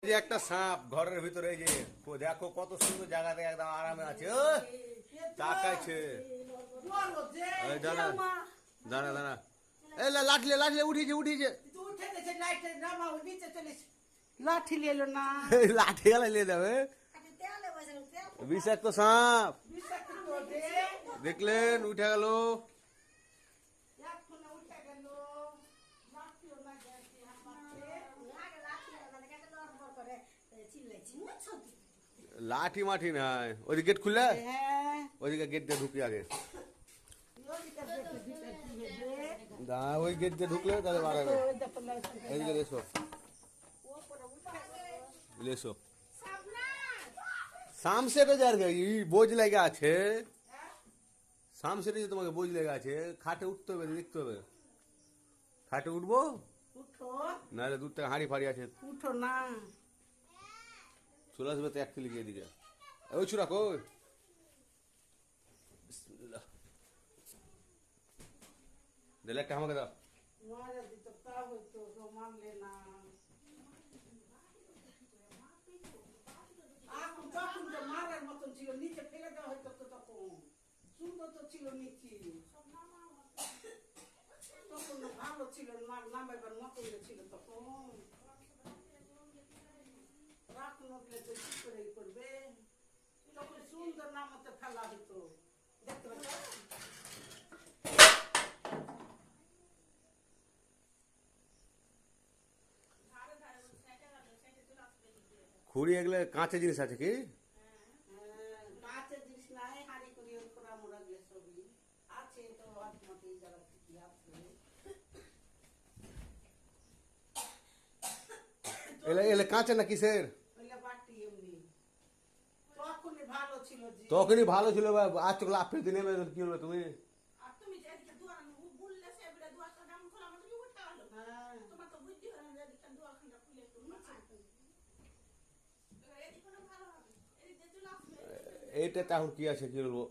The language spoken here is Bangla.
যে একটা সাপ ঘরের ভিতরে, এই যে দেখো কত সুন্দর জায়গাতে একদম আরামে আছে। তাকাইছে, দাঁড়া দাঁড়া দাঁড়া, এই লাঠলে লাঠলে উঠিছে উঠিছে, লাঠি এলো না, লাঠি গেলে নিয়ে যাবে। বিষাক্ত সাপ দেখলেন, উঠে গেল। লাঠি মাঠি নাই, ওই গেট খুললে, ওইদিকে গেট দিয়ে ঢুকি আগে, ওই গেট দিয়ে ঢুকলে তাহলে বাড়াবে। এইদিকে এসো এসো, শাম সেটে যার বোঝ লেগে আছে, শাম সেটে যে তোমাকে বোঝ লেগে আছে, খাটে উঠতে হবে, দেখতে হবে। খাটে উঠবো নাহলে দূর থেকে হাঁড়ি ফাড়ি আছে, উঠো না, চলে আসবে তো এক লিখে এদিকে। ওই ছুরা কই, দিলে একটা আমাকে দাও। মারা দিত তা হইতো, তো মানলে না। এখন তখন যে মারার মতন ছিল, নিচে ফেলে দেওয়া হইতো তো, তখন সুন্দর তো ছিল নিচে, তখন ভালো ছিল, নামাইবার মতন ছিল তখন। রাখ নটলে তো কি করে করবে, তখন সুন্দর নামতে ফেলা হইতো, দেখতে পাচ্ছ। খুঁড়ি এগুলো কাঁচের জিনিস আছে কি? কাঁচের জিনিস নাই, হাঁড়ি করি করা মোড়া গেলে সবই আছে তো, মাটি যারা কি আছে। এলে এলে কাঁচের না কিসের? বাটি এমনি তখনই ভালো ছিল, তখনই ভালো ছিল, আজ তো লাভ ফেলতে নেমে কি হলো তুমি? এইটা এখন কি আছে কি বলবো।